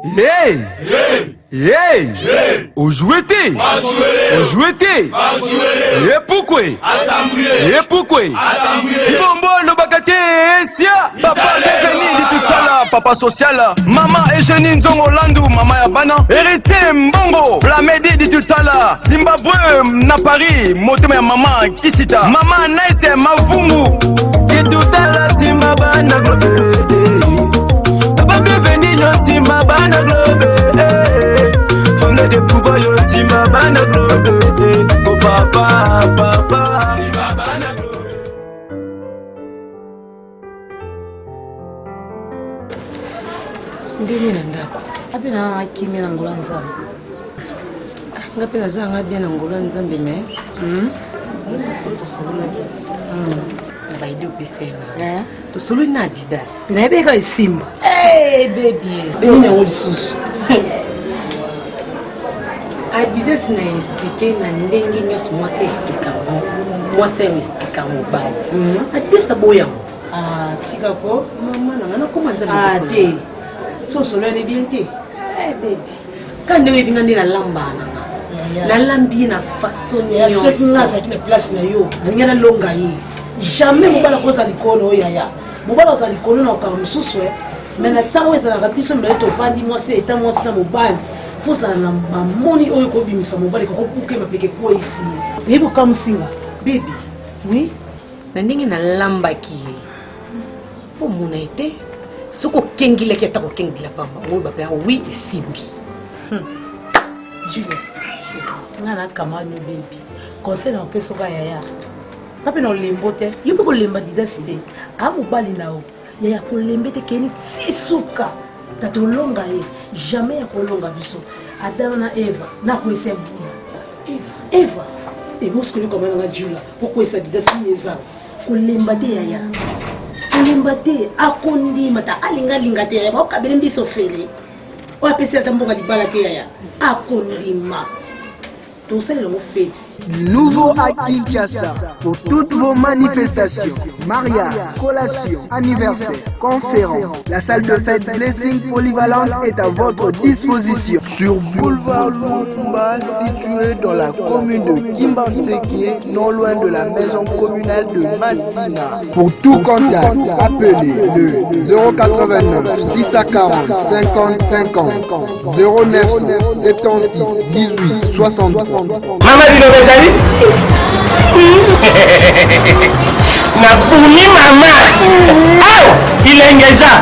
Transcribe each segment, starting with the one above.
Hey! Hey! Ojouete! Ojouete! Et pourquoi? Et pourquoi? Ibombo bakate sia! Papa devenu du tutala, papa social. Maman Eugénie Nzongo Landu, maman Yabana. Héritier Mbongo, Blamedi du tutala. Zimbabwe na Paris, motema ya maman Kisita. Maman Nice Mavungu. Du tutala Zimbabana globe. Papa devenu yo Zimbabana globe. Fondé de pouvoir yo Zimbabana globe. Oh papa, papa. Zimbabana globe. Ndini na ndako. Api na kimi na ngula nzambe. Ngapi na zanga bia na ngula nzambe me. Ngula soto solula. Baidi upisema. To solu na Adidas. Na beka Simba. Hey baby. Beni na ngoli susu. Adidas na expliquer na ndenge nyos moi c'est expliquer bon. Moi c'est expliquer mon bal. Adidas na boya. Ah, tika ko. Mama na comment nzambe. Ah, te. So solo ne bien te. Hey baby. Quand we binga ndina lamba na. Na lambi na façon ya ceux qui n'a pas place na yo. Ngena longa yi. Jamais mobala koza likono yaya. Mobala za likono na okama mususu mais na tango eza na biso mbele to fandi moi c'est état moi c'est na mobali. Faut ça na mamoni oyo ko bimisa mobali ko kuke mapeke ko ici. Yebo kamusinga. Baby. Oui. Na ndenge na lamba ki. Po mona ete. Soko kengile ki atako kengila pamba. Ngolo ba oui simbi. Julie. Ngana kama no baby. Conseil na peso ka yaya. Kape na lembote. Yo pe ko lemba didasite. Amu bali nao. Yaya ko lembete keni tsisuka. Tatolonga ye. Jamais ya kolonga biso. Adam na Eva na ko esembu. Eva. Et moi ce que nous comme na Julia. Pourquoi ça didasite yeza? Ko lembate yaya. Limbate akondi mata alinga lingate ya ba kabele mbiso fele o apesi atamboka libala te ya akondi ma tout ça le mot fête. Nouveau à Kinshasa pour toutes vos manifestations, mariages, collations, anniversaires, conférences. La salle de fête Blessing polyvalente est à votre disposition. Sur Boulevard Lumumba, situé dans la commune de Kimbantseke, non loin de la maison communale de Massina. Pour tout contact, appelez le 089 640 50 50 0976 18 63. Mama dino bezali na puni mama au ilengeza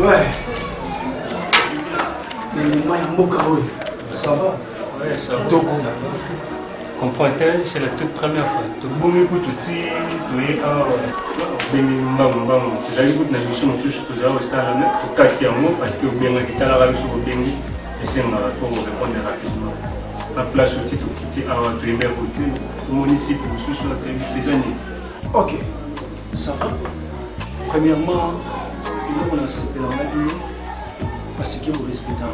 Ouais. Mais les moyens ça va? Ouais, ça va. Comprends-tu, c'est la toute première fois. Tu as beau pour tout dire, tu es tu as eu une mission sur ce que tu as aussi à la mettre, tu as 4 mots parce que tu as la réussite au Béni et c'est pour répondre rapidement. La place où tu es à tu es bien côté, mon ici, tu es sur des années. Ok, ça va. Premièrement, il faut se parce que vous respectez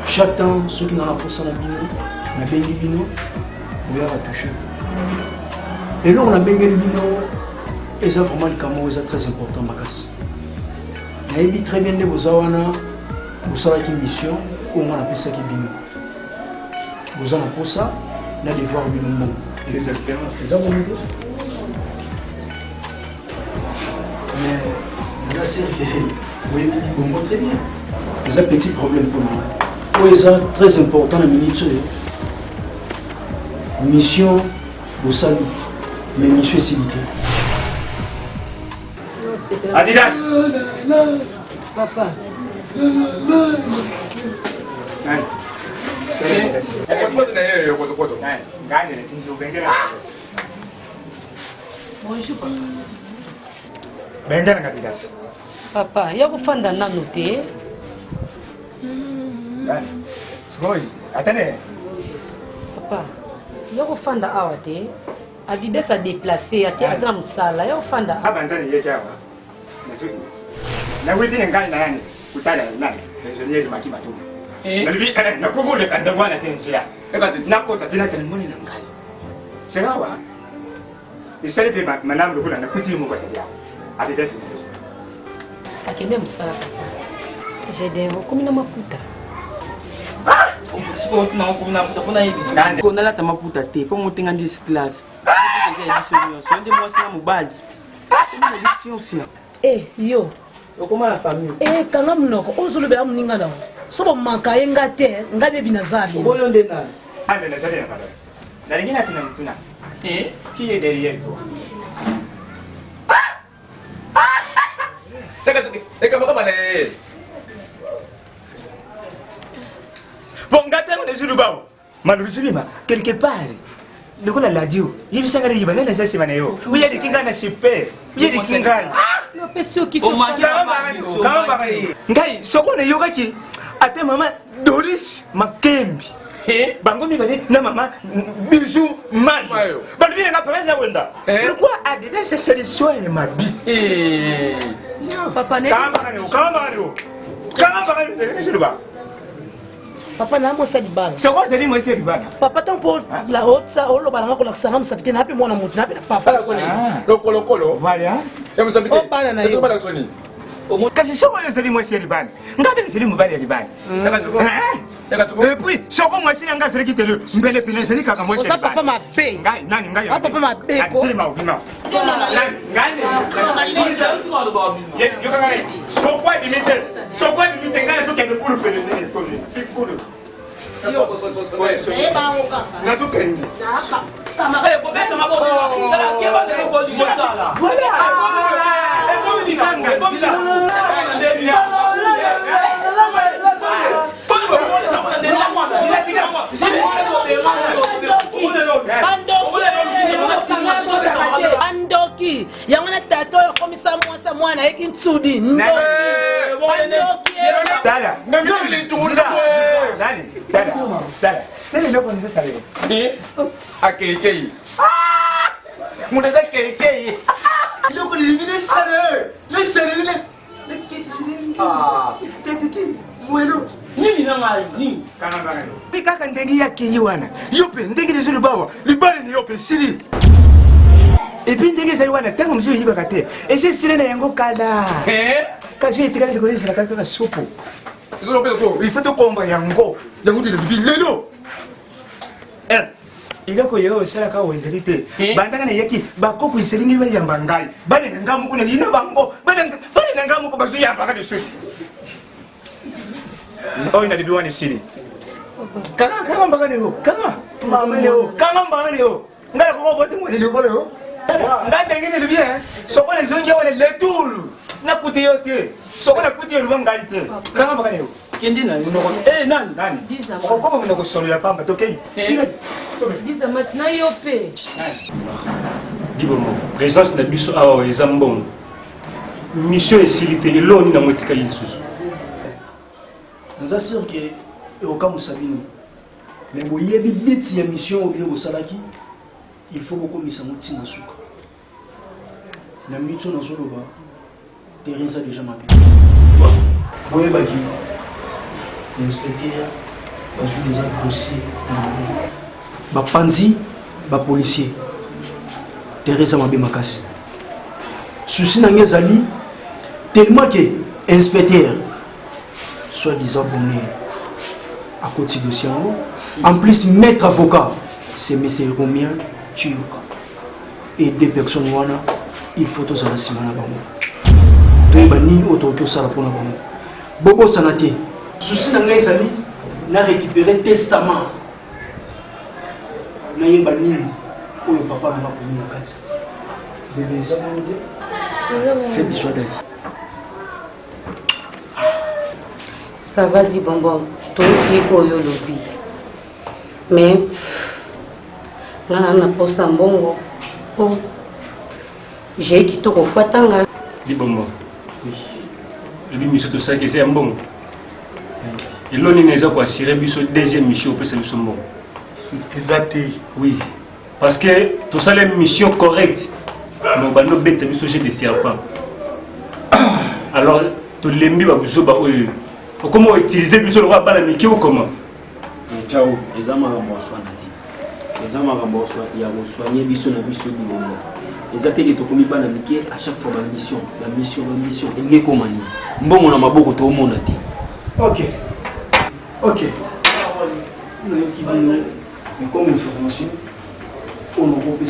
chaque temps, ceux qui n'ont pas pour ça, on a bien dit bino, on va toucher. Et là, on a bien dit bino, et ça vraiment le camo est très important, ma casse. On a dit très bien de vos awana, vous savez une mission, où on appelle ça qui bino. Vous en avez pour ça, on a des devoirs bino. Exactement. C'est ça mon idée. Mais là, c'est que vous avez dit bon, très bien. C'est un petit problème pour moi. Oui, c'est très important la minute. Mission, vous savez, mais mission est civilité. Adidas. Papa. koto. Ngani ne tinjo bengela. Bonjour papa. Bengela ngatidas. Papa, ya kufanda nanu te. Sgoi, atene. Papa, ya kufanda awa te. Adidas a déplacé, ati azana musala, ya kufanda. Aba ndani yeke awa. Na witi ngai na yani. Kutala nani. Nzonye maki matu. Nalibi na kugule kanda mwana tensia. Ekazi nakota pina tani moni na ngai. Segawa. Isale pe manamu lokula na kuti mu kwa sadia. Ati tesi. Akende musala papa. J'ai kumi na maputa. Siko na kumina puta kuna hivi. Ko na lata maputa te, ko mutinga ndi esclave. Eza ibiso nyonso, ndi mwasi na mubali. Kuna ndi fion. Yo. Okoma la famille. Kanga munoko, ozolobela muninga na. Sobo manka yenga te, ngabe binazabi. Oboyo nde na. Ande na sale na pala. Na lingine tina mtuna. Qui est derrière toi? Bon, gâteau on est sur le bas. Malheureusement, quelque part, le coup la radio, il s'en allait y aller dans cette semaine. Oui, il y a des kinga na super. Il y a des kinga. Yo pesio ki O maki Ngai, soko na yoga ki. Ate mama Doris Makembi. Bango mi bale na mama Bijou Mal. Bale bi nga pesa wenda. Pourquoi Adidas se solution et ma vie? Papa ne. Kamba ne. Papa na mo sali bana. Soko zeli mo seli bana. Papa tampo la haute ça o lo bana ko la sanga msapite na pe mwana mutu na pe papa. Lokolo. Voilà. O bana na yo. Kasi soko yo zeli mo seli bana. Ngabe zeli mo bana libana. Et puis, soko mo seli nga zeli kitelo. Mbele pina zeli kaka mo seli bana. Papa ma pe. Ngai. Papa ma pe ko. Ngai. Yo kaka. Soko limite ngale so kende kulu pele ni ko ni. Kulu. Nazo kendi. Andoki yangana tato komisa mwasa mwana eki nsudi ndoki Dala Tele loko ni sale akekei Mudeza kekei Loko ni ngine sale Tu sale le kiti sile Tetiki Mwelo Nini na mai ni kana bana Bikaka ndengi yake yiwana yope ndengi de bawa libale ni yope sili Et puis ndengi sali wana tango msiwe yibaka te ese sile na yango kada kasi etikali ko sila kaka sopo il faut to komba yango de bilelo iloko yo sala ka wezerite bandanga na yaki bakoko iselingi bali yamba ngai bale ngamu kuna yina bango bale ngamu ko bazu yamba ka de susu oh ina bibi wani siri kanga mbaga leo kanga mama leo kanga mbaga leo ngala ko bote ngwe leo leo ngande ngene le bien soko les onje wala le tour na kuti yote soko na kuti yoruba ngai te kanga mbaga leo Kendi na unoko nani ko ko unoko solo ya pamba tokei Diza match na yope Dibomo présence na biso awa ezambon mission esilite eloni na motika lisusu Nous assurons que au cas où Sabino, mais vous y avez vite la mission au bureau Salaki, il faut que nous soyons tous ensemble. La mission dans le bas, terrain ça déjà ma vie. Vous voyez bagi, l'inspecteur, va jouer déjà le dossier, ba panzi, ba policier, terrain ça ma vie makasi. Souci n'angé zali, tellement que inspecteur soi-disant bonné à côté de dossier en plus maître avocat c'est M. Romien Chioka et deux personnes wana il faut tous en assumer na bango to bani autoki sala pona bango bobo sanate souci na ngai sali na récupérer testament na yeba nini oyo papa na ko ni kati bébé ça mon fait du choix d'aller. Ça va dire bonbon, toi qui es au lobby. Mais ngana na posa mbongo po j'ai kitoko fuatanga libombo ebi miso tosaki eza ya mbongo elo nini eza koassire biso deuxième mission opesa biso mbongo eza te oui parce que tosala mission correcte mais obanda obeta biso jeu de serpent alors tolembi babuzoba oyo okoma outilize biso lokwa bana mike okoma Ciao, eza makambo aswana te. Eza makambo aswa ya kosoigner biso na biso bilongo. Eza te ke tokomi bana mike à chaque fois ba mission elingi ekoma nini. Mbongo na maboko toomona te. Ok. Mais comme information, on a groupe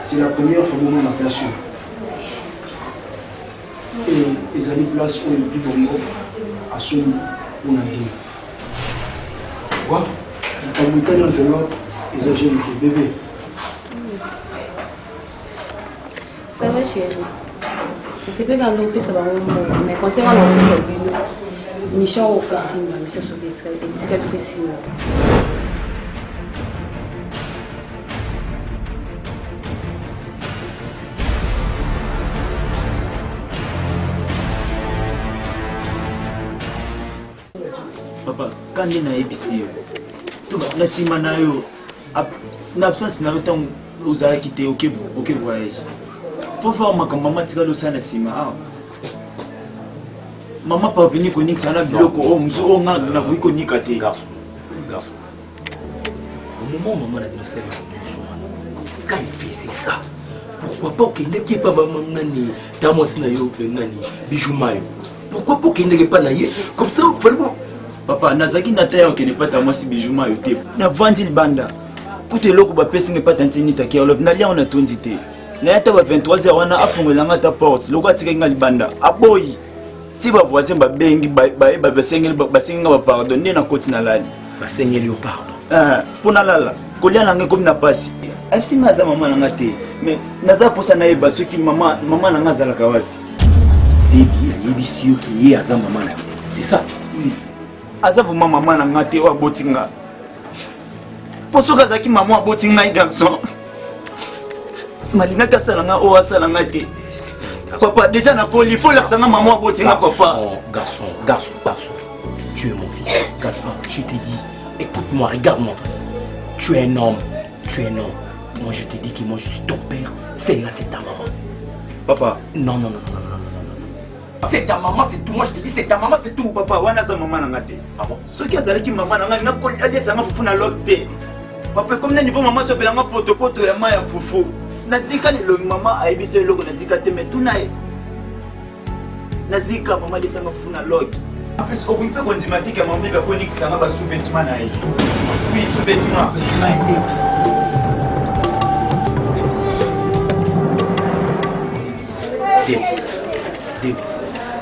c'est la première fois que on a station. Et les années place où le plus bon à son on a vu. Quoi? Quand vous êtes dans le vélo, ils ont gêné le bébé. Ça va chérie. C'est pas quand on peut savoir mais concernant l'office Michel fait signe, Michel Sobesca, c'est qu'elle fait signe. Papa, quand il y a ABC, tout le sima na yo, l'absence na yo tant aux arrêts qui étaient ok voyage. Faut voir ma maman tira le sang na sima. Maman pas venir connecter ça na bloc au mzo na ko connecter te. Garçon. Au moment où maman a dit ça, quand il faisait ça, pourquoi pas qu'il n'ait pas maman nani, tamos na yo nani, bijou mayo. Pourquoi pas qu'il n'ait pas naïe comme ça il fallait. Papa, nazaki nataya okene pata mwasi bijuma yo te. Na vandi libanda. Kote loko ba pesi ne pata ntini taki olof na lia on a tondi te. Na yata ba 23h wana afungolanga ta porte. Loko atika nga libanda. Aboyi. Ti ba voisin ba bengi ba basengeli ba senga ba pardon ne na koti na lali. Basengeli yo pardon. Pona lala. Kolia nanga comme na pasi. Afsi maza mama nanga te. Mais naza posa na yeba soki mama nanga zalaka wapi. Debi yebisi yo ki ye aza mama na. C'est ça. Oui. Azavu maman na ngate wa botinga. Poso kazaki maman wa botinga garçon. Malinga kasala nga o asala ngate. Papa déjà na koli faut la sanga maman wa botinga papa. Garçon. Tu es mon fils. Gaspard, je t'ai dit, écoute-moi, regarde-moi en face. Tu es un homme. Moi je t'ai dit que moi je suis ton père. Celle-là c'est ta maman. Papa, non. C'est ta maman, c'est tout. Moi je te dis, c'est ta maman, c'est tout. Papa, wana sa maman na ngate. Ah bon? Ce qui a zali ki maman na ngate na koli ade sanga fufu na lotte. Papa, comme na niveau maman so belanga poto ya maya fufu. Nazika le maman aibise loko nazika te mais tout nae. Nazika maman le sanga fufu na lotte. Après ce qu'on peut condimatique à maman ba konik sanga ba sous-vêtement na e. Oui, sous-vêtement. Déby.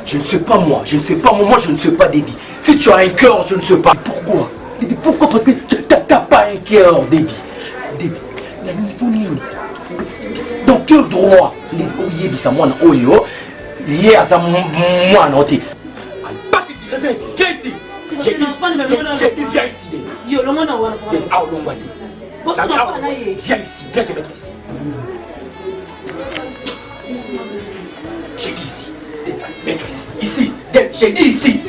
Je ne sais pas moi, je ne sais pas Déby. Si tu as un cœur, je ne sais pas. Pourquoi? Déby, pourquoi? Parce que tu n'as pas un cœur, Déby. Déby, il y a niveau nini. Dans quel droit? Yebisa moi na oyo, yé à ça moi na oti. Pas ici, viens ici. J'ai dit viens ici. Yo, le monde envoie. Viens ici, viens te mettre ici. J'ai dit ici. Mets-toi ici. J'ai dit ici.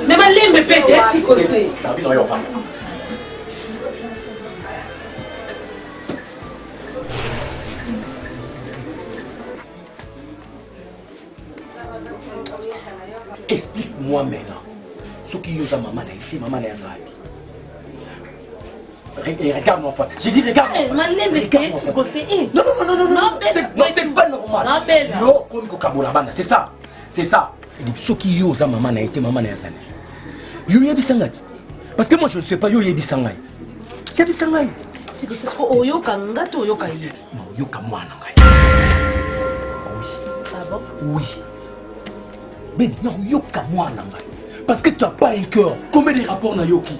Mais ma ligne me pète, tu sais. Explique-moi maintenant. Ce qui est maman n'a été maman n'a regarde-moi en face. J'ai dit regarde-moi. Ma ligne me pète, tu sais. Non, c'est pas normal. C'est ça. Ce qui est maman n'a été maman n'a pas. Yo yebisangati. Parce que moi je ne sais pas yo yebisangai. Yebisangai. Tu sais ce que oyo kanga to oyo kaye. Non, yo ka mwana ngai. Ah bon? Oui. Mais non, yo ka mwana ngai. Parce que tu n'as pas un cœur. Combien de rapports na yoki?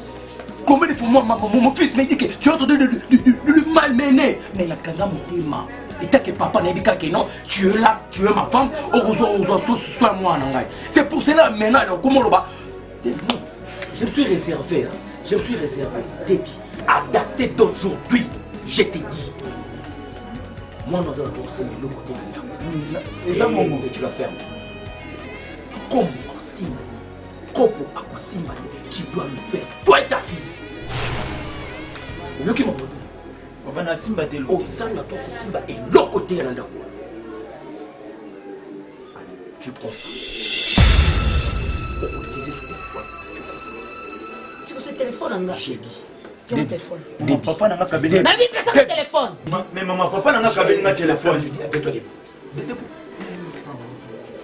Combien de fois mon fils m'a dit que tu es en train de le malmener. Mais la kanga motema. Et tant que papa n'a dit que non, tu es là, tu es ma femme, sois moi ngai. C'est pour cela maintenant comment le bas. Je me suis réservé. Déby. partir d'aujourd'hui, je te dis. Moi, nous allons forcer le côté de la maman. Et tu la fermes. Comme Simba, tu dois le faire. Toi et ta fille. Le qui m'a dit. Papa na Simba te lo. Au sein de toi, Simba et l'autre côté à la. Tu prends ça. On utilise ce téléphone. Tu prends ça. Tu veux ce téléphone, là? J'ai dit. J'ai un téléphone. Mon papa n'a pas cabine. Mais lui, personne n'a téléphone. Mais maman, papa n'a pas cabine na téléphone. Appelle-toi des.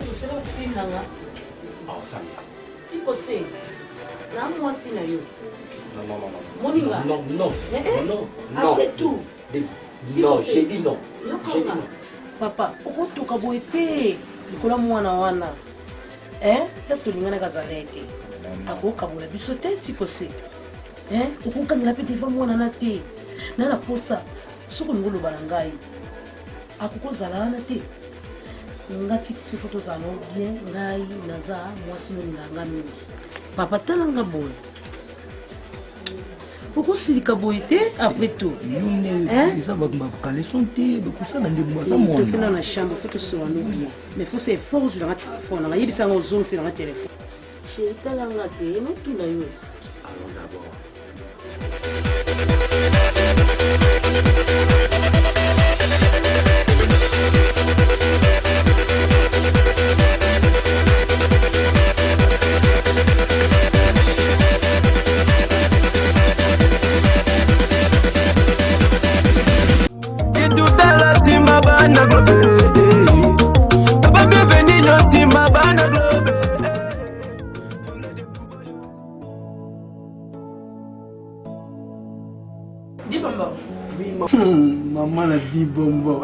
C'est là aussi, là. Oh, ça y est. Tu possèdes. Là, moi aussi, là. Non. Après tout. Non, j'ai dit non. Papa, pourquoi tu as beau été? Nicolas Mouana. Hein? Est-ce que tu as été? Ako kabola biso te tikose. Hein? Okukangela pe devant mwana na te. Na na posa. Soko ngolo balangai. Akukozala na te. Ngati si photo za no bien ngai naza mwasi nganga mingi. Papa talanga boy. Pourquoi c'est le caboité après tout? Ça va caler son thé, beaucoup ça dans des bois. Tu fais dans la chambre, il faut que ce soit bien. Mais il faut se forcer dans le téléphone. Il y a des zones c'est dans le téléphone. Chez Talanga, non tout la chose. Allons d'abord. Maman a dit bonbon.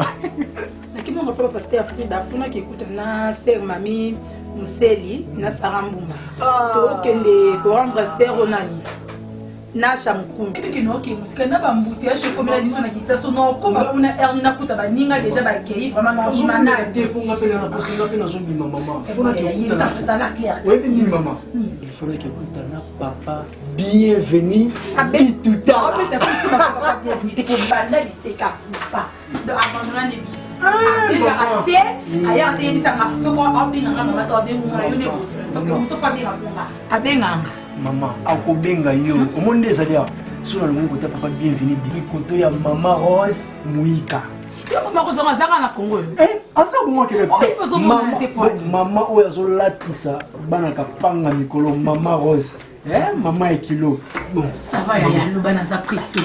Qui m'a fait passer à Frida, Funa qui écoute na sœur mamie Museli na Sarambumba. To kende ko rendre sœur Ronali. Na chamkumbi. Et puis no ki musika na ba mbouteillage comme la biso na kisaso no ko ba kuna erni na kuta ba ninga déjà ba kei vraiment na imana. Te pour m'appeler na poste na pena zombie maman. Funa ki ça la clair. Oui, ni maman. Il faudrait que vous na papa bienvenue. Tout en fait après c'est papa bienvenue. Te ko banda liseka kufa. De abandonner les bis. Abenga te bisa maksoko abenga ngamba to abenga yo ne parce que muto fa benga fonga abenga maman akobenga yo omonde ezalia sona le moko ta papa bienvenue di koto ya maman Rose Muika yo maman Rose mazaka na Congo asa bongo kele maman oyo azolatisa bana kapanga mikolo maman Rose maman ekilo bon ça va ya lobana za pressé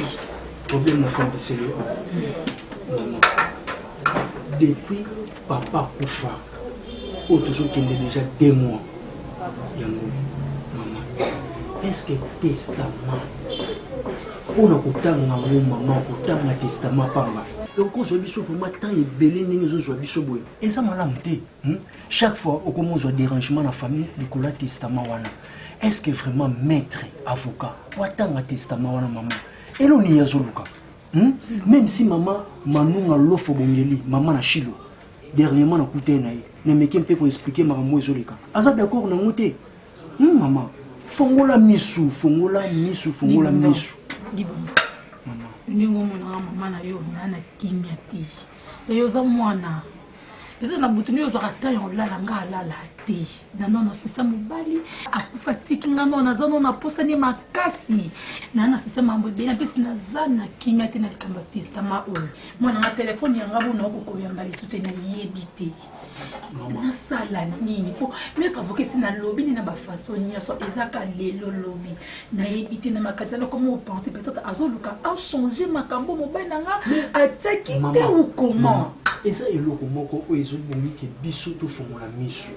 problème na femme c'est le maman depuis papa Koufa, toujours qu'il est déjà 2 mois. Maman, est-ce que testament on a autant maman, autant un testament pamba. Donc aujourd'hui, sauf vraiment tant et belé n'est aujourd'hui soboy. Et ça m'a l'amté. Chaque fois, au commence un dérangement dans la famille, du coup testament wana. Est-ce que vraiment maître avocat, autant un testament wana maman. Et l'on y a zoluka. Même si maman manunga lofo bongeli maman na chilo dernièrement na couté na ne me kempe ko expliquer maman ezoleka aza d'accord na ngote maman fongola misu Gibombo maman ningo mona maman na yo na kimia ti yo za mwana eza na butuni yo za ta yo la ngala te na nona sosa mobali akufa tiki ngano na zano na posa ni makasi na sosa mambo be na pesi na zana kimia te na likamba testament o mwana na telefone yanga bona ko yamba lisute na yebite na sala nini po mettre avocat si na lobby ni na ba façon ni so ezaka lelo lobby na yebite na makatana comment on pense peut-être azoluka a changer makambo mobali nanga a tchaki te ou comment et ça eloko moko o ezobongi ke biso to fongola misu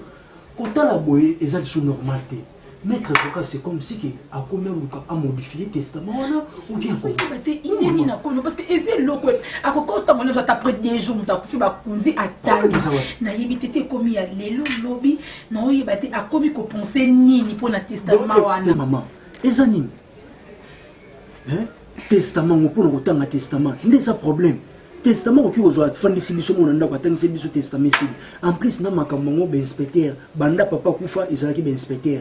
kota la boye ezali sous normalité maître avocat c'est comme si que a combien luka a modifier testament wana ou bien comment il na kono parce que ezi loko akokota mona za après 2 jours mutakufi bakunzi atali na yebite te komi ya lelo lobby na oyebate akomi ko penser nini pour na testament wana maman ezani testament pour kotanga testament ndé ça problème testament qui aux autres fandisi biso mona ndako atangisi biso testament en plus na makambo ngo be inspecteur banda papa kufa ezalaki be inspecteur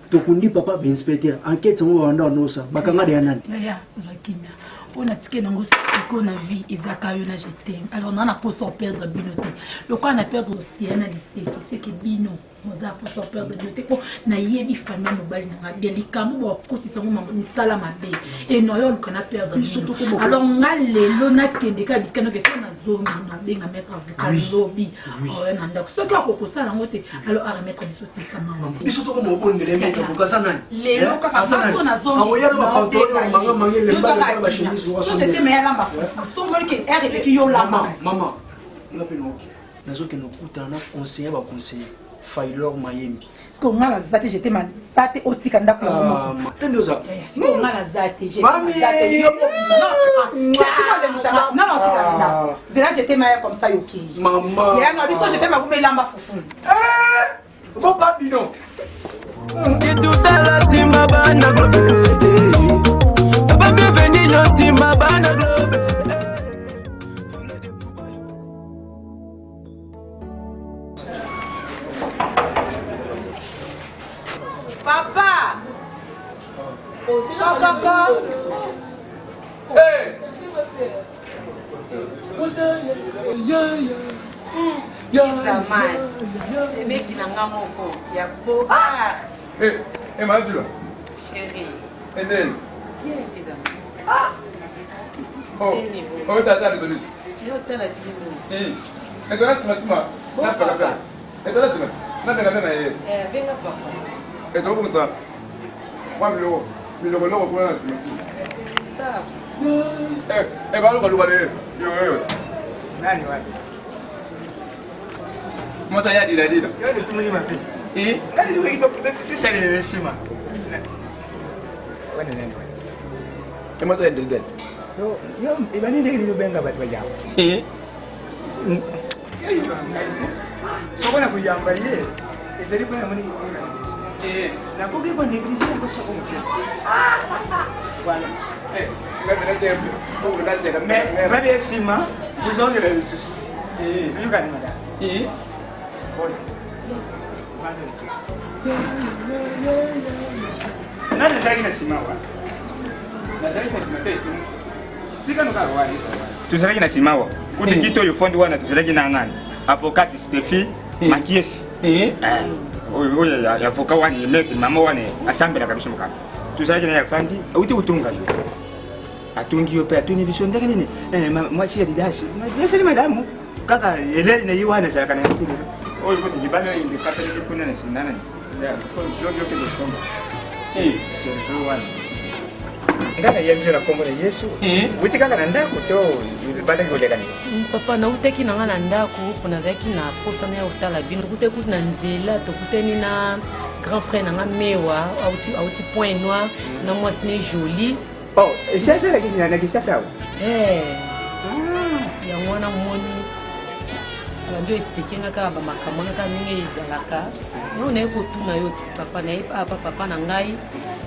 tokundi papa inspecteur enquête ngo wanda nosa bakanga de yanani ya zakimia on a tiqué dans siko na vie ezaka yo na je t'aime alors on a pas sans perdre binoté le quoi on a perdre aussi na lycée c'est que bino on a pas sans perdre binoté ko na yebi famille mobali na bien likambo ba kotisa ngo mambo misala mabe et no yo qu'on a perdre alors ngalelo na kende ka biskano que ça na zone na benga mettre avocat lobby oh na ndako so ka ko sala ngote alors à remettre biso testament biso to ko mo bondele mettre avocat sana lelo ka ka na zone amoya ba pantalon manga mangele ba ba chemise j'étais meilleure lamba so mo ke r ki yo lamba maman na peno nazo ke no kutana conseiller ba conseiller Failor Mayembi. Ko ngala zate j'étais man zate otika ndako na mama. Tendo za. Ko ngala zate j'étais zate yo non non tika. Zela j'étais meilleure comme ça yoki. Maman. Ya no biso j'étais ma kumela lamba fufu. Bon papillon. Qui tout à la simba bana globe. Papa bienvenue yo simba bana globe. Papa! Coco! Hey! Samad. Bébé qui n'a pas moko. Ya boka. Hey, Madula. Chérie. Et then? Ah! Oh, t'as le solution. Yo tala bino. Et toi là c'est ma. Na papa. Et toi là c'est ma. Na papa na yeye. Venga papa. Et toi comme ça. Moi le lo ko na c'est. Ça. Ba lo ko yo. Nani wapi? Mosa ya dida. Yo ndio tumeni mapi. Kali ndio hito tusali le sima. Wana nani? Mosa ya dida. Yo ibani ndio benga batu wajao. Soko na kuyamba ile. Ezali kwa mani kikonga ndesi. Na koke kwa negligence kwa soko mpya. Voilà. Mais va de sima, vous aurez le souci. You can madame. Nani zaki na sima wa? Nazali na sima tetu. Tika no karo wani. Tuzalaki na sima wa. Kuti kito yo fondi wana tuzalaki na ngani. Avocat Steffi Makiesi. Oyo ya avocat wani meke mama wani asambela kabisa mukaka. Tuzalaki na ya fandi, uti utunga yo. Atungi yo pe atuni biso ndaka nini mwasi ya didasi yeseli madamu kaka ele na yiwana sala kana ngiti oyo kuti jibalo indi kapele kuna na sinana ya fo jojo ke do somba c'est le one ngana yembira kombo na Yesu wuti kaka na ndako to bada ngoleka ni Papa na uteki na ngana ndako kuna zaki na posa na utala bino kute kuti na nzela to kuteni na grand frère na mewa auti point noir na mwasi ne joli. Oh, c'est ça la question, la question ça. Ya mwana moni. Ndio expliquer ngaka ba makambo ngaka mingi ezalaka. No na eko tuna yo ti papa na papa na ngai.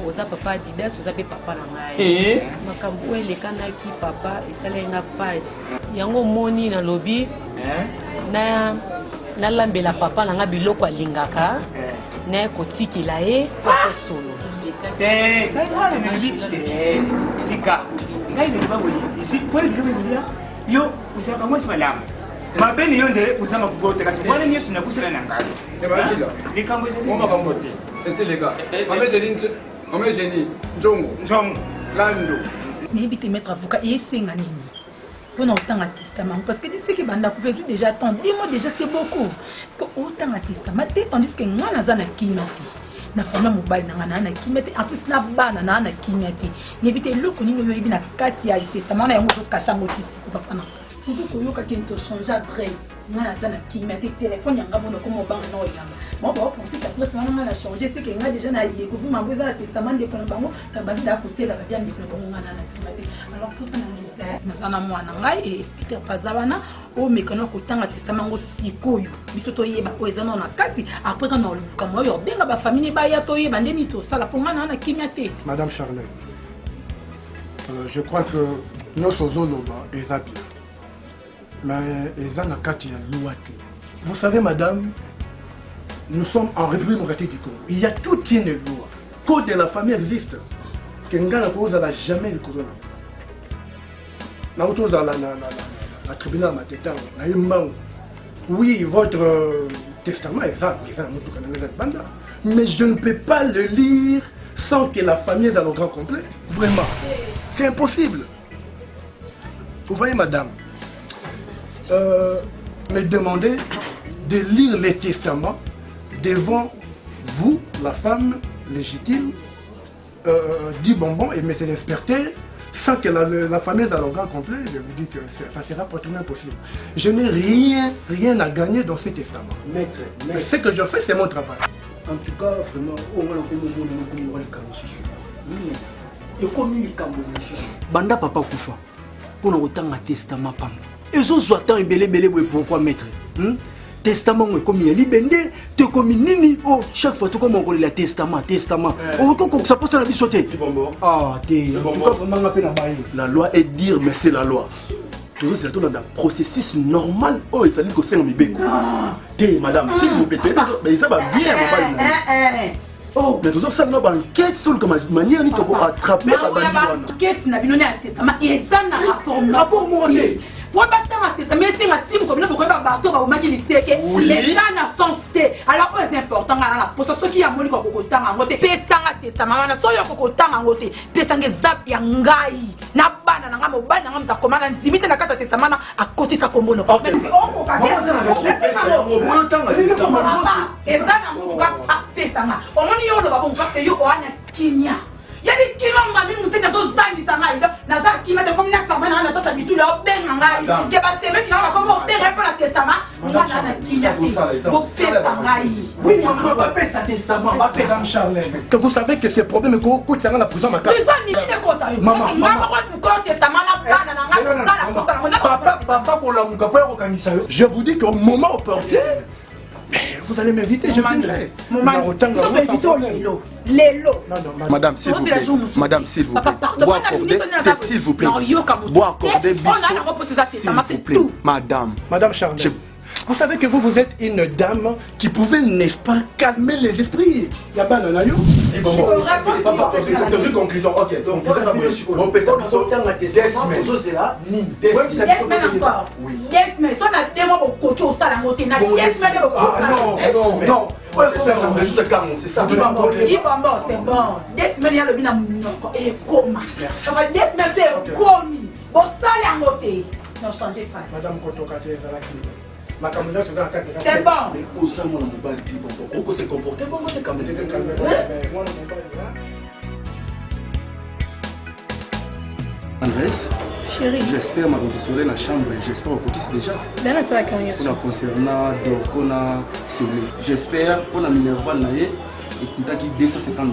Oza papa Adidas, oza pe papa na ngai. Makambo elekana ki papa esalenga pass. Yango moni na lobi. Na lambela papa na nga biloko alingaka. Na eko tikila papa solo. Tika ngai ni babu isi pole bilia yo usaka mwesi malamu mabeni yonde usama kugote kasi pole ni sina kusela na ngai ni kambo zeli mama kambote c'est les gars mama jeni njongo lando ni bité mettre avocat et senga nini pour autant un testament parce que d'ici que banda ku fait déjà tant dis-moi déjà c'est beaucoup parce que autant un testament tandis que ngana zana kinoti na famille mobile na ngana na kimete en plus na bana na na kimete nebite loko nino yo ibina kati ya testament na yango to kasha motisi ko papa na surtout ko yo ka kento changer adresse ngana za na kimete téléphone yanga mono ko mobile no yanga mo ba penser que adresse ngana na changer c'est que ngana déjà na découvrir mambo za testament de kono bango ka bandi da kusela ba bien de kono ngana na kimete alors pour ça na sana mwana ngai et expliquer pazabana o mekano ko tanga testament ngo sikoyo biso to yeba ko ezana na kati après quand on luka mo yo benga ba famille ba ya to yeba ndeni to sala pour ngana na kimete. Madame Charlène, je crois que nos sozoloba est bien, mais ezana kati ya luati. Vous savez madame, nous sommes en République démocratique du Congo. Il y a toute une loi. code de la famille existe. Kenga na cause la jamais le corona. Na autre chose dans la tribunal matétan, na imbango. Oui, votre testament est ça, mais je ne peux pas le lire sans que la famille est dans le grand complet. Vraiment. C'est impossible. Vous voyez, madame, me demander de lire les testaments devant vous, la femme légitime, du bonbon et monsieur l'inspecteur, sans que la famille est dans le grand complet, je vous dis que ça sera pratiquement impossible. Je n'ai rien à gagner dans ce testament. Maître. Mais ce que je fais, c'est mon travail. En tout cas, vraiment, au moins, on va le banda papa kufa pour nous autant un testament pam et zo attend belé pourquoi maître testament comme il libende te comme nini oh chaque fois tout comme on le testament on comme ça pose la vie sauter ah t'es en tout cas vraiment un peu la loi est dire mais c'est la loi toujours c'est dans un processus normal oh il fallait que c'est un bébé t'es madame s'il vous plaît mais ça va bien oh, mais toujours ça n'a pas enquête sur comme manière ni pour attraper la bande. Enquête n'a bien un testament et ça n'a rapport monté. Pour battre un testament, c'est un team comme là pour pas battre va au les séquelles. Et ça n'a sens té. Alors c'est important là pour ceux qui a moni ko ko tanga ngote pesanga testament na soyo ko tanga ngote pesanga zap ya ngai na bana na ngamo bana ngam ta komana nzimite na kata testament a côté sa kombono. OK. On ko ka et ça n'a pas pesanga. Yo lo babo ngapte yo oanya kimia yani kima mami musenda zo zangi sanga ida na za kimia te komina kama na tosha bitula obenga ngai ke ba seme kina ba komo obenga pour la testament moi na kimia pour ngai oui maman va payer sa testament va payer sa Charlène que vous savez que ces problèmes ko tanga la prison makaka prison ni ne kota maman maman ko testament na bana na ngai papa pour la muka pour organiser je vous dis qu'au moment opportun vous allez m'inviter, je viendrai. Madame, s'il vous plaît. Madame, s'il vous plaît. Bois accordé, s'il vous plaît. Bois accordé, s'il vous plaît. Madame. Madame Charlotte. Vous savez que vous êtes une dame qui pouvait, n'est-ce pas, calmer les esprits. Yaba Nanayo. C'est une conclusion. Ok, donc vous avez on peut ça. C'est ça. C'est bon. Des semaines, il y a le bina et coma. Ça va des semaines, c'est commis. Bon, ça, il y a un côté. Non, changez face. Madame Kotokate, c'est bon. Mais où ça, mon mobile dit bon, pourquoi se comporter bon, c'est quand même. Andrés, chérie, j'espère que vous serez dans la chambre, j'espère que vous déjà. Dans ça on a concernant donc on a scellé. J'espère qu'on a Minerva naé et qu'on a qui $250.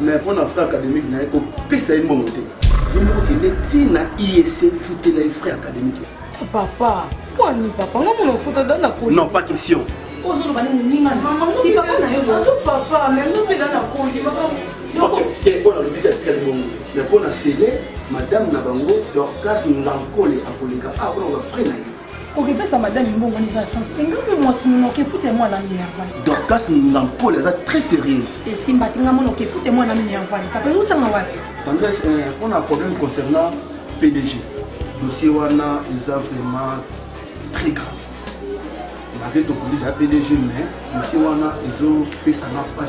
Mais pour la frère académique naé ko pesa une bonne montée. Nous qui na IEC fouté les frères académiques. Papa, quoi ni papa, on faut dans la cour. Non, pas question. Oh, je vais aller maman. Si papa n'a papa, mais nous dans la cour, ok, on a le but de bon. Mais pour la scellé, madame Nabango, Dorcas Ngankole à Kolika. Ah, on va frère naé. Ok, ça madame Mbongo on va sens. Tenga moi qui foutez-moi la Minerva. Dorcas Ngankole est très sérieuse. Et si Matinga mon qui foutez-moi la Minerva. Papa, nous t'en va. Andrés, on a un problème concernant PDG. Dossier wana est vraiment très grave. Malgré tout le PDG, mais dossier wana ils ça n'a pas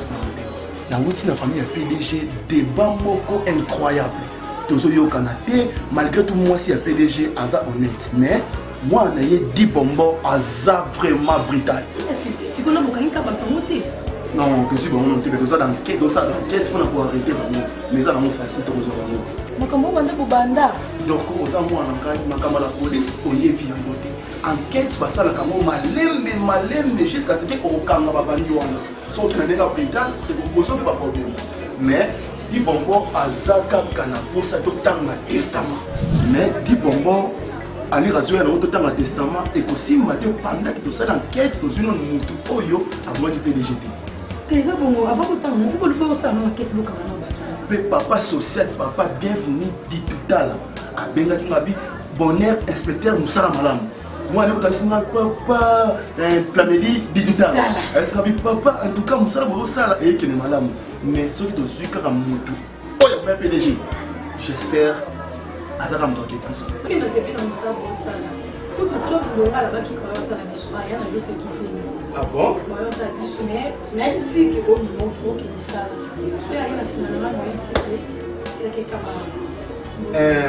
dans la famille PDG débat moko incroyable. Tozo yo Canada malgré tout moi si le PDG aza honnête, mais moi on a dit bombo aza vraiment brutal. Est-ce que tu connais beaucoup de monter? Non, que si bon on peut ça dans quête pour arrêter mais ça dans mon facile Tozo bango. Makambo banda banda. Donc aux amours en cas makama la police oyebi ya moté. Enquête basala kamo malembe jusqu'à ce que on kanga babandi wana. So qui na ndenga brutal et vous posez pas problème. Mais di bombo azaka kana pour ça docteur na testament. Mais di bombo ali razo ya docteur na testament et aussi m'a dit pendant que ça enquête dans une mutu oyo avant du PDGT. Que ça bon avant que temps, il faut le faire ça non enquête bokanga na papa social, papa bienvenu dit tout à l'heure. A benga qui m'a dit bonheur inspecteur Moussala Malam. Moi, je suis papa, Plamélie, Bidouta. Elle sera papa, en tout cas, je suis ça et qui est malade. Mais ceux qui te suivent, quand même, tout. Oh, il y a un PDG. J'espère. Attends, je vais quelque chose. Oui, mais c'est bien dans ça. Tout le monde qui est là-bas qui croit dans la biche, il y a un peu ce qui est. Ah bon? Mais même si il y a un peu qui est ça. Il y a un cinéma, il y a quelqu'un.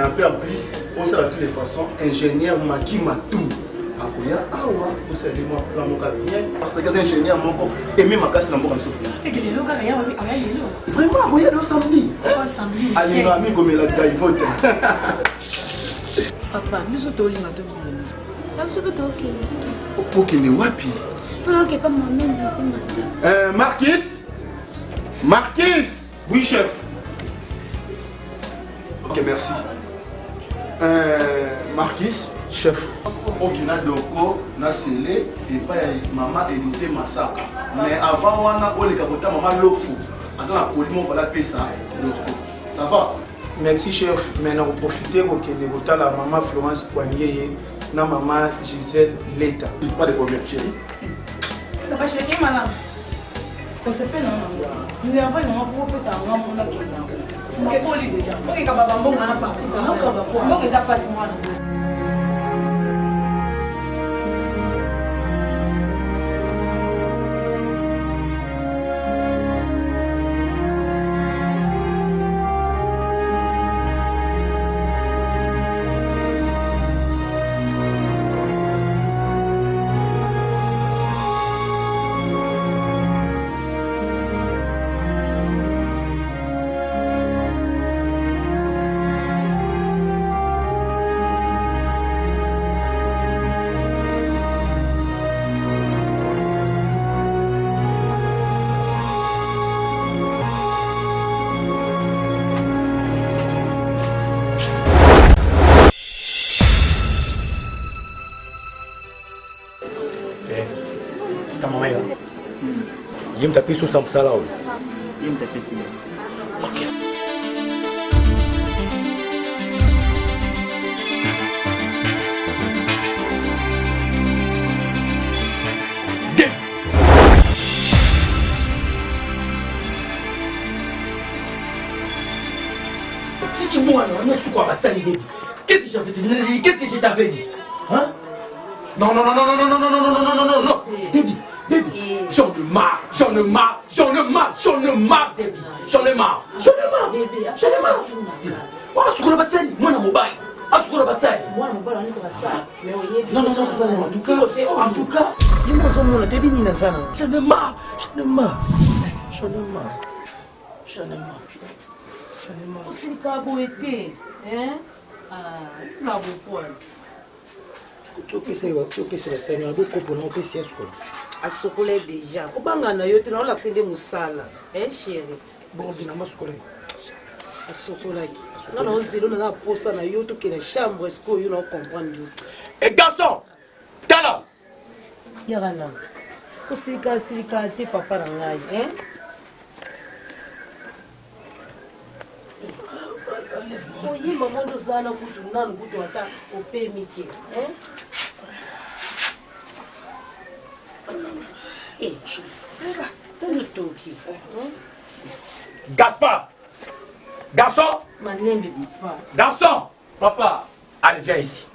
Un peu en plus, on sait de toutes les façons, ingénieur Maki Matou. Akoya awa, on sait vraiment plan mon bien parce que l'ingénieur mon bon et même ma casse dans mon comme ça. C'est que les locaux il y a vraiment Akoya le samedi. Samedi. Allez ma ami comme la gaïvote. Papa, nous sommes tous les matins. Nous sommes tous OK. OK ne wapi. Pas OK pas moi même c'est ma sœur. Marquis. Oui chef. Ok, merci. Marquis, chef. Ok, na doko, na scellé et pas maman Élysée Massaka. Mais avant, on a les capotas maman Lofo. Avant la colline, on va la payer ça. Ça va? Merci chef. Maintenant, vous profitez pour que les votants la maman Florence Poignier et la maman Gisèle Leta. Pas de problème, chérie. Ça va chez qui, madame? C'est pas non. Nous avons une maman pour ça, on va mon accueil. Ok, pour lui déjà. Ok, quand papa bon, on a passé. Bon, que ça passe moi. Il me tape sur ça là. Il me tape ici. OK. Dis-moi, non, c'est quoi ma sale idée? Qu'est-ce que j'avais dit? Qu'est-ce que je t'avais dit? Hein? Non, Debbie, j'en ai marre, Debbie. J'en ai marre. Voilà ce qu'on a passé, moi, dans mon bail. Ah, ce qu'on a passé. Moi, mon bail, on est comme ça. Mais oui, non, en tout cas. Dis-moi, Debbie, j'en ai marre. C'est le cas où était, hein? Ah, ça vaut point. Tu peux c'est le Seigneur, donc on peut s'y escoler. À Sokolé déjà. Au Bangana, yo tena la accéder Moussala. Eh chérie. Bon, bien à Sokolé. À Sokolé. Non, zéro na posa na yo to que la chambre est-ce que yo non comprendre. Et garçon, tala. Yarana. Ko silika te papa na ngai, hein? Oui, maman nous a na kutu ata au permis, hein? Gaspard! Garçon! Garçon! Papa! Allez, viens ici.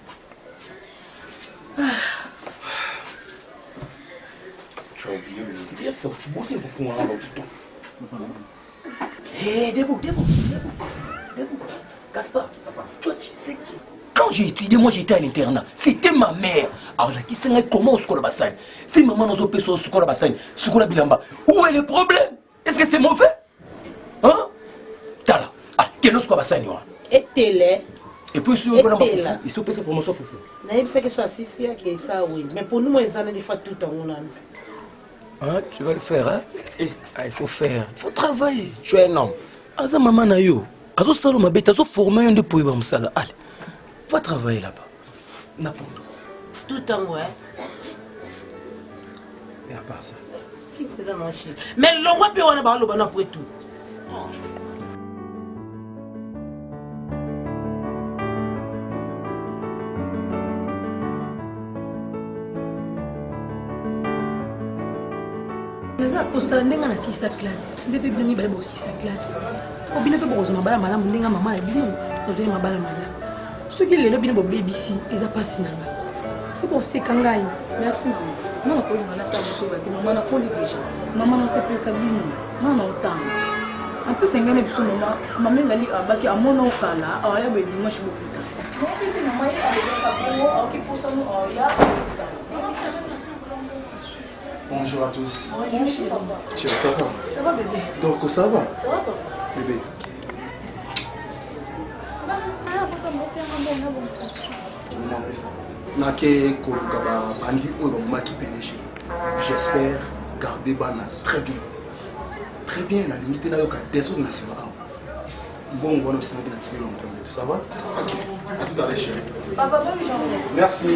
Tu as oublié, mais bien ça, tu bosses pour fond là, hé, debout. Gaspard, toi tu sais que quand j'ai étudié, moi j'étais à l'internat. C'était ma mère. Alors là, qui sait comment on se colle à Bassagne? Si maman nous a fait se colle à Bassagne, se colle à Bilamba, où est le problème? Est-ce que c'est mauvais? Hein? Tala, qu'est-ce que c'est à Bassagne? Et télé. Et puis, si on a pas il se passe formation foufou. Naïb c'est que ça si que ça oui. Mais pour nous, les années, des fois tout en on a. Hein, tu vas le faire, hein? Il faut faire. Il faut travailler. Tu es un homme. Aza maman na yo. Azo salo ma bête, azo former un de pour y sala. Allez, va travailler là-bas. N'importe où. Tout en ouais. Et à part ça. Qui faisait marcher? Mais l'on va on a parlé après tout. nga tosala ndenge na 6 classe nde mpe bino mibale boko 6 classe po bino mpe bokozwa mabala malamu ndenge mama na bino ozwi mabala malamu soki lelo bino bobebisi eza mpasi na ngai po boseka ngai. Merci mama. Mama kolinga na sa boso bati mama na koli déjà. Mama na sepesa bino. Mama otanga. En plus ngene biso mama ngali abaki amona okala awaya be dimanche bokuta. Nabiti na mai aleka bongo okiposa no ya. Bonjour à tous. Bonjour papa. Tiens, ça va? Ça va bébé? Donc ça va? Ça va papa? Bébé. Nake Kolukaba Bandi Olomaki PDG. J'espère garder Bana très bien. Très bien, la ligne de Nayoka, des autres nationaux. Bon, on va aussi mettre la télé longtemps. Tout ça va? Ok. À tout à l'heure, chérie. Papa, bonne journée. Merci.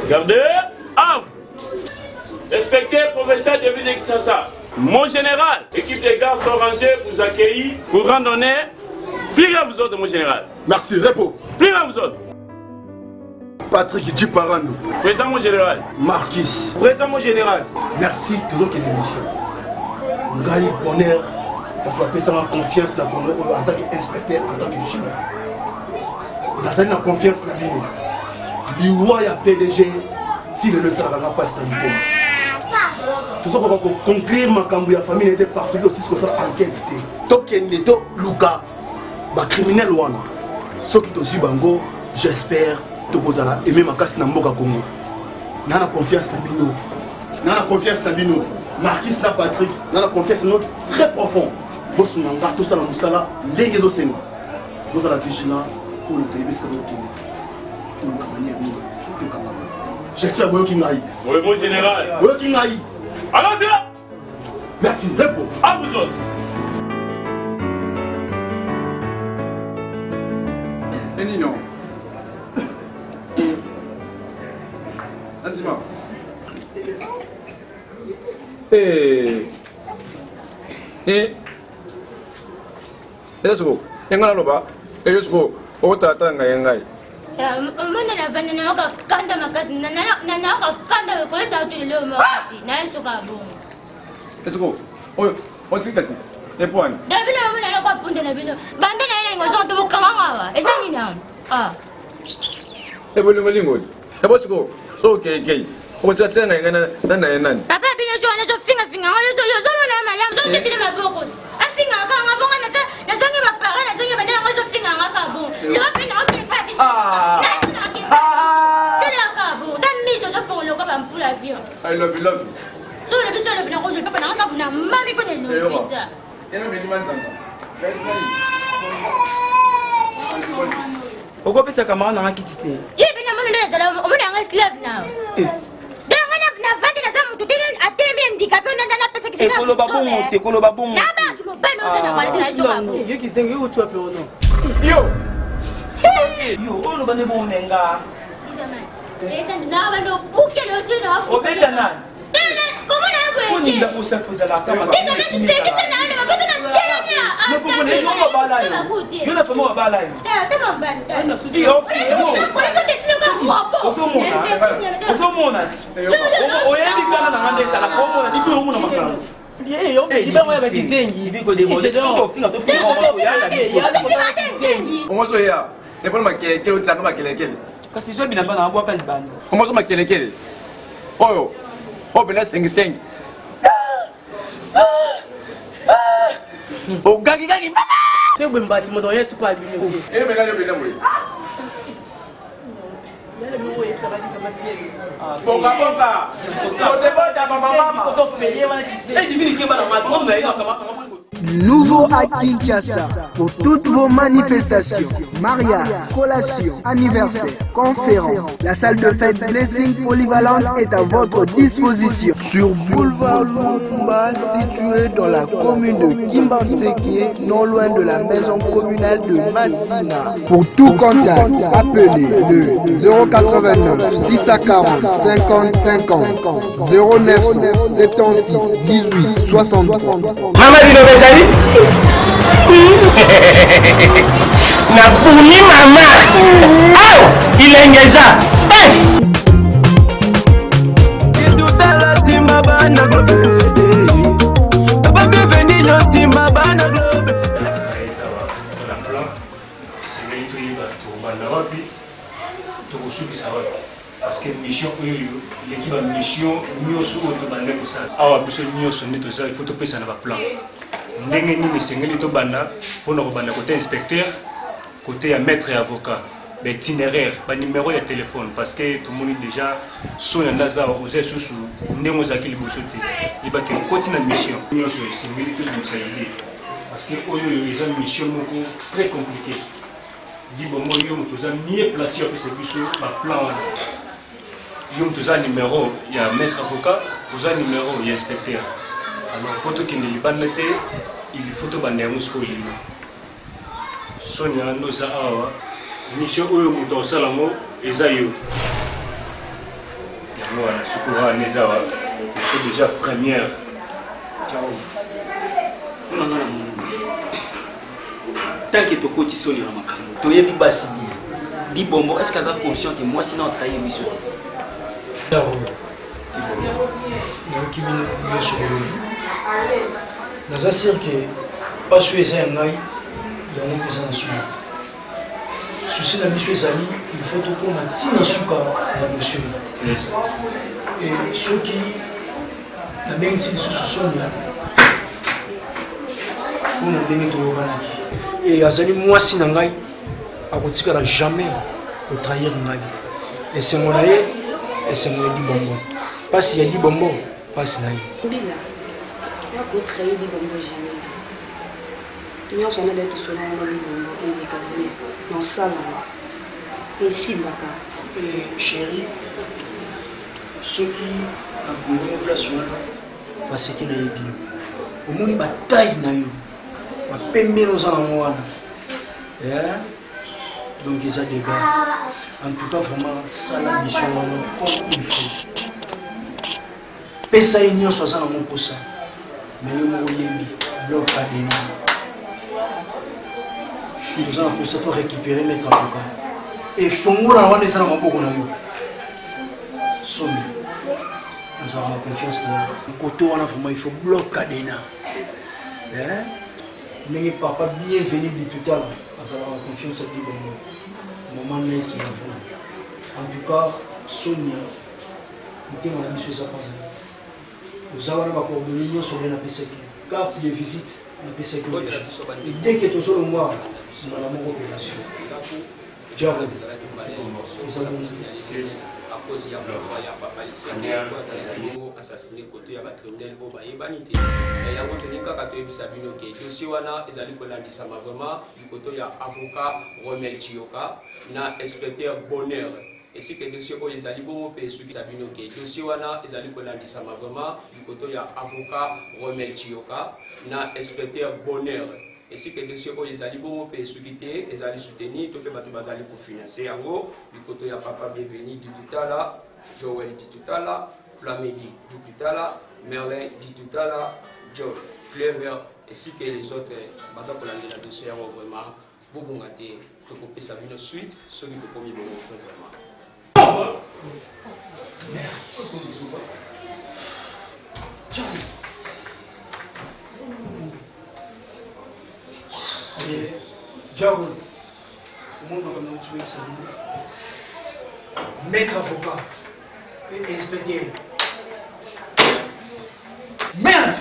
Gardez, à vous. Respectez professeur David de Kinshasa. Mon général, équipe des gardes sont rangés pour vous accueillir, pour rendre honneur. Plus à vous autres, mon général. Merci, repos. Plus à vous autres. Patrick Djiparando. Présent, mon général. Marquis. Présent, mon général. Merci, toujours qu'il est l'émission. Gagne bonheur, pour faire la confiance en tant qu'inspecteur, en tant que général. Vous avez confiance dans lui. Il y a PDG, si le ne sera pas stabilité. Tout ça pour conclure ma cambouille, la famille était participée aussi sur cette enquête. Donc, il y a Luka, les criminels, ceux qui ont suivi Bango, j'espère que vous allez aimer ma casse dans le Congo. Nous avons confiance dans nous. Nous avons confiance dans nous. Marquis n'a Patrick, nous avons confiance dans nous très profond. Vous avez tout ça dans le Moussala, les réseaux sociaux. Vous avez vigilant pour le pays, c'est le manière de j'espère que vous avez oui, mon général. Vous avez alors, merci, réponds. À vous autres. Et Nino. Dis-moi. Let's go. Yenga loba. Let's go. Otata ngai. Mwana na vana na waka kanda makati na waka kanda kwa sauti leo mwati na yesu kabongo. Let's go. Oyo, osikasi. Epwani. Dabino mwana na kwa punde na bino. Bande na ina ngozo to bukamanga. Esa ni na. Ebolo malingodi. Ebosiko. So okay. Otata ngai nani. Papa bino jo na zo finga yo zo mwana malamu zo tetile maboko. Afinga kanga bonga na zo ngi bapara na zo ngi bana ngozo finga ngaka bo. Yo pena okay pa biso. I love you. So le biso le bina ko papa na ka buna mami ko ne no pizza. Eno me dimanza. Oko pesa kama na ngakiti te. Ye bina mo ndela zala o mona nga slave now. Danga na vandi na zamu tutini atemi handicapé na pesa kitina. Tekolo babongo. Na ba ki mo ba no za na mali na so ka. Yo ki zengi o tswa pe ono. Yo. Yo ono bane bo nenga. Esa na ba no buke lo tsina. Obeta nani? Comment on a Kuni nda musa kuza la kama. Ndio ndio tekita na ana mabota na Kenya. Yo ne yo mabala yo. Yo na famo mabala yo. Tama banda. Ana sudi yo. Kwa hiyo tesino kwa hapo. Osomona. Oyebi kana na ngande sala komo na dikyo muna makala. Yo ibango ya bakizengi biko de mode. Soko finga to finga ko ya la biso. Omoso ya. Epona makelekele utsanga makelekele. Kasi zo bina bana abwa pa libanda. Omoso makelekele. Oyo. Obena sengi. O gagi. Se bembasi modo yesu pa bino. Bena mwe. Yale mwe yesa ba matiye. Boka. Kote bota mama. Koto pele wana kize. Divini kemba na mati. Ngomza ina kama nouveau à Kinshasa pour toutes vos manifestations, mariages, collations, anniversaires, conférences. La salle de fête Blessing Polyvalente est à votre disposition. Sur Boulevard Lumumba, situé dans la commune de Kimbantseke, non loin de la maison communale de Massina. Pour tout contact, appelez le 089 640 50 50 0976 18 63. Mama bino bezali na puni mama au ilengeza Kitutala simba bana globe Papa bienvenue no simba bana globe la plan c'est to yiba to banda wapi to kusubisa wapi parce que mission oyo l'équipe mission nyoso to banda ko sala awa biso nyoso nito ça il faut to pesa na ba plan ndenge nini sengeli to banda pona ko banda côté inspecteur côté ya maître et avocat l'itinéraire ba numéro de téléphone parce que tout le monde déjà so ya ndaza oze susu ndenge za kili bosote iba ke continue mission nyoso sengeli to musaidi parce que oyo ils ont mission moko très compliquée dit bon moi yo mutoza mieux placé que c'est biso ba plan yo mutoza numéro il y a maître avocat oza numéro il y a inspecteur alors pour tout qui ne libane il faut to bande musko lino sonia ndo za awa mission oyo muto salamo eza yo yango na sukura nezawa c'est déjà première ciao tant que tokoti soni na makambo toyebi basi di bombo est-ce que ça conscient que moi sinon travailler mission naza sûr que paso eza ya ngai yango mpeza na suka susi na biso ezali il faut tokoma ntina suka na dossier e soki nabengisi lisusu sonia mpona ndenge toyokanaki e azali mwasi na ngai akotikala jamais kotrahir ngai esengo na ye esengo ya dibombo mpasi ya dibombo mpasi na ye mbila nakotrahir dibombo jamais nyonso anada tosona wana libombo eyebika bien nosalama esimbaka chéri soki abongi place wana baseki nayebi yo omoni bataille na yo bapembeli oza nango wana donc eza dégât en tout cas vraiment sala mission wana comme il faut pesa ye nyonso aza nango mposa mais yo moko oyebi bloc adena toza na mposa to récupérer maître avocat efongola wana eza na maboko na yo somi azala na confiance na koto wana vraiment il faut bloc adena ndenge papa bienvenu de tout à l'heure azala na confiance adi bongo maman nesi na vous en tout cas sonia motema na biso eza pana oza wana bacoordonné nyonso nde napesaki carte de visite napesaki et dès que tozolongwa mbala moko opération diavo eza bonzi à cause il y a parfois il y a pas mal assassiné côté ya ba criminel bo ba yebani te et ya kote nika ka to ebisa bino ke dossier wana ezali ko landisa ma vraiment du côté ya avocat Romel Chioka na inspecteur Bonheur et si que dossier o ezali bo mo pe suki sabino ke dossier wana ezali ko landisa ma vraiment du côté ya avocat Romel Chioka na inspecteur Bonheur et si que dossier o ezali bon pe soukité ezali soutenir to pe batu bazali pour financer yango du côté ya papa bienvenu du tutala Joël du tutala Flamedi du tutala Merlin du tutala Joe Clever et si que les autres baza pour la dossier yango vraiment bobongate to ko pesa bino suite celui to komi bon vraiment merci Diabo, o mundo vai não te ver sabendo. Maître avocat et expédier. Merde!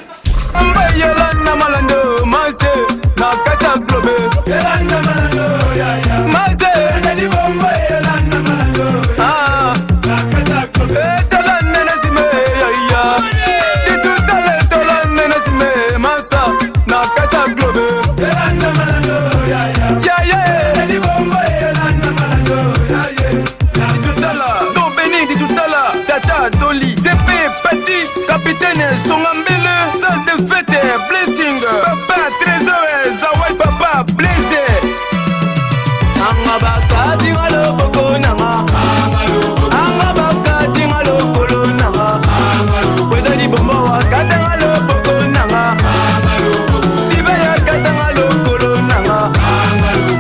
Yolanda Malando, Mase, Nakata Globe. Yolanda Malando, ya. Mase, Nadi Bomba, Yolanda Malando. Ah, Nakata Globe. Tolanda Nasime, ya. Ditutale Tolanda Nasime, Masa, Nakata Pati, capitaine Songambele, salle de fête, blessing, papa, trésor, Zawai papa, blessé. Angabaka, tingalo, boko, nanga. Angabaka, tingalo, kolo, nanga. Weza di bomba, wakatangalo, boko, nanga. Dibaya, katangalo, kolo, nanga.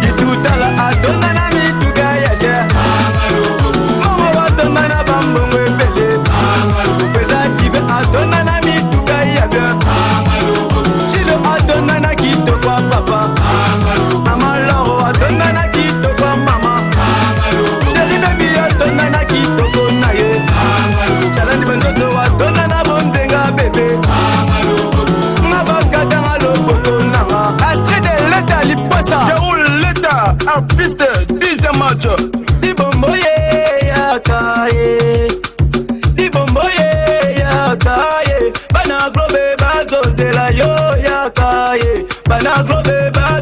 Itutala, atona, na mituga, yaje. Mama, watona, na bambongo, bele. Weza dibe, atona, na mituga, yaje. Chilo, atona, na kito, kwa papa. Mama, loro, atona, na kito, kwa mama. Chéri, baby, atona, na kito, kwa naye. Chalandi, benzoto, atona, na bonzenga, bébé. Ngabaka, tanga, loboko, nanga. Astrid, l'état, liposa. Jaoul, l'état, artiste, 10e match. Dibomboye, yakaye. Dibomboye, yakaye. Bana globe, bazo, zela, yo, yakaye. Bana globe, bazo.